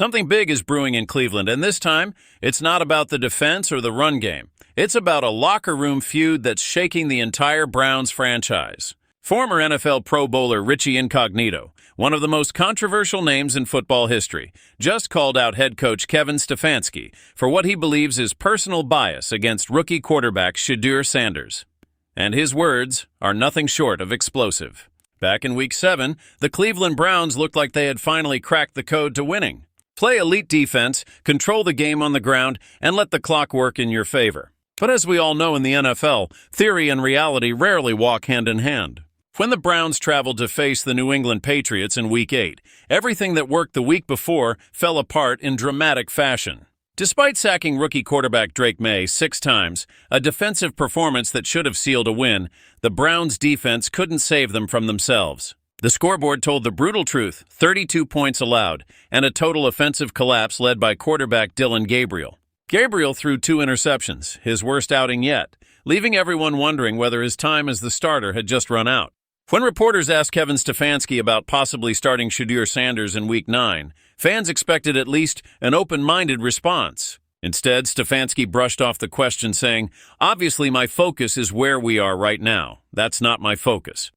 Something big is brewing in Cleveland, and this time, it's not about the defense or the run game. It's about a locker room feud that's shaking the entire Browns franchise. Former NFL Pro Bowler Richie Incognito, one of the most controversial names in football history, just called out head coach Kevin Stefanski for what he believes is personal bias against rookie quarterback Shedeur Sanders. And his words are nothing short of explosive. Back in Week 7, the Cleveland Browns looked like they had finally cracked the code to winning. Play elite defense, control the game on the ground, and let the clock work in your favor. But as we all know in the NFL, theory and reality rarely walk hand in hand. When the Browns traveled to face the New England Patriots in Week 8, everything that worked the week before fell apart in dramatic fashion. Despite sacking rookie quarterback Drake May 6 times, a defensive performance that should have sealed a win, the Browns' defense couldn't save them from themselves. The scoreboard told the brutal truth, 32 points allowed, and a total offensive collapse led by quarterback Dillon Gabriel. Gabriel threw 2 interceptions, his worst outing yet, leaving everyone wondering whether his time as the starter had just run out. When reporters asked Kevin Stefanski about possibly starting Shedeur Sanders in Week 9, fans expected at least an open-minded response. Instead, Stefanski brushed off the question saying, "Obviously my focus is where we are right now. That's not my focus."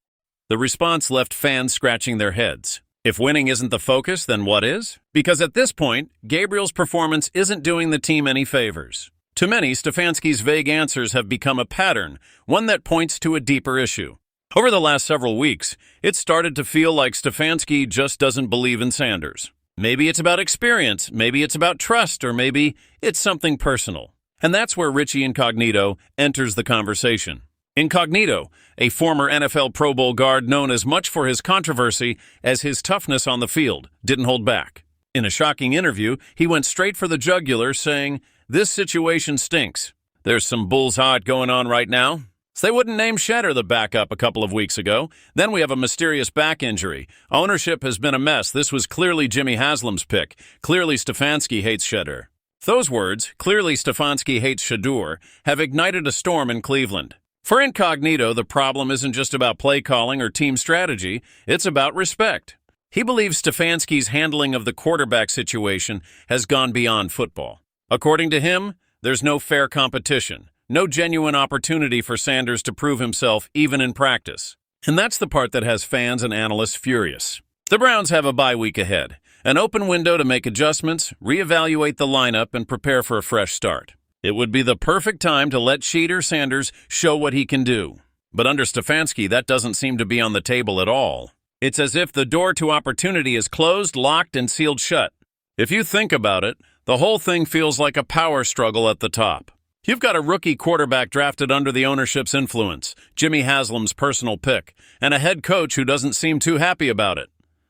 The response left fans scratching their heads. If winning isn't the focus, then what is? Because at this point, Gabriel's performance isn't doing the team any favors. To many, Stefanski's vague answers have become a pattern, one that points to a deeper issue. Over the last several weeks, it's started to feel like Stefanski just doesn't believe in Sanders. Maybe it's about experience, maybe it's about trust, or maybe it's something personal. And that's where Richie Incognito enters the conversation. Incognito, a former NFL Pro Bowl guard known as much for his controversy as his toughness on the field, didn't hold back. In a shocking interview, he went straight for the jugular, saying, "This situation stinks. There's some bull's hot going on right now. So they wouldn't name Shedeur the backup a couple of weeks ago. Then we have a mysterious back injury. Ownership has been a mess. This was clearly Jimmy Haslam's pick. Clearly Stefanski hates Shedeur." Those words, "clearly Stefanski hates Shedeur," have ignited a storm in Cleveland. For Incognito, the problem isn't just about play calling or team strategy, it's about respect. He believes Stefanski's handling of the quarterback situation has gone beyond football. According to him, there's no fair competition, no genuine opportunity for Sanders to prove himself even in practice. And that's the part that has fans and analysts furious. The Browns have a bye week ahead, an open window to make adjustments, reevaluate the lineup, and prepare for a fresh start. It would be the perfect time to let Shedeur Sanders show what he can do. But under Stefanski, that doesn't seem to be on the table at all. It's as if the door to opportunity is closed, locked, and sealed shut. If you think about it, the whole thing feels like a power struggle at the top. You've got a rookie quarterback drafted under the ownership's influence, Jimmy Haslam's personal pick, and a head coach who doesn't seem too happy about it.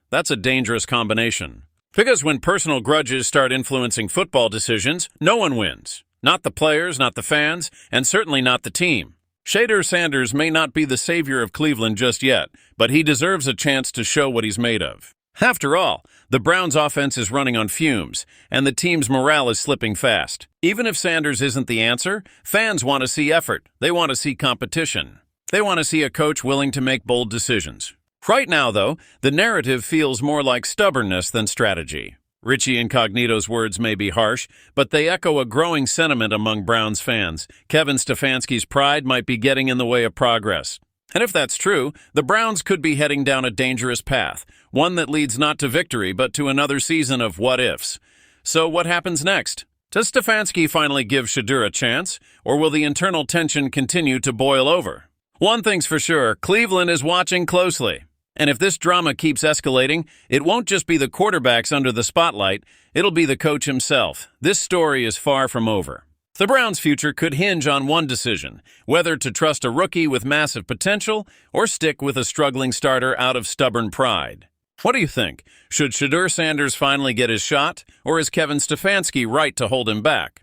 That's a dangerous combination. Because when personal grudges start influencing football decisions, no one wins. Not the players, not the fans, and certainly not the team. Shedeur Sanders may not be the savior of Cleveland just yet, but he deserves a chance to show what he's made of. After all, the Browns' offense is running on fumes, and the team's morale is slipping fast. Even if Sanders isn't the answer, fans want to see effort. They want to see competition. They want to see a coach willing to make bold decisions. Right now, though, the narrative feels more like stubbornness than strategy. Richie Incognito's words may be harsh, but they echo a growing sentiment among Browns fans. Kevin Stefanski's pride might be getting in the way of progress. And if that's true, the Browns could be heading down a dangerous path, one that leads not to victory but to another season of what-ifs. So what happens next? Does Stefanski finally give Shedeur a chance, or will the internal tension continue to boil over? One thing's for sure, Cleveland is watching closely. And if this drama keeps escalating, it won't just be the quarterbacks under the spotlight, it'll be the coach himself. This story is far from over. The Browns' future could hinge on one decision, whether to trust a rookie with massive potential or stick with a struggling starter out of stubborn pride. What do you think? Should Shedeur Sanders finally get his shot, or is Kevin Stefanski right to hold him back?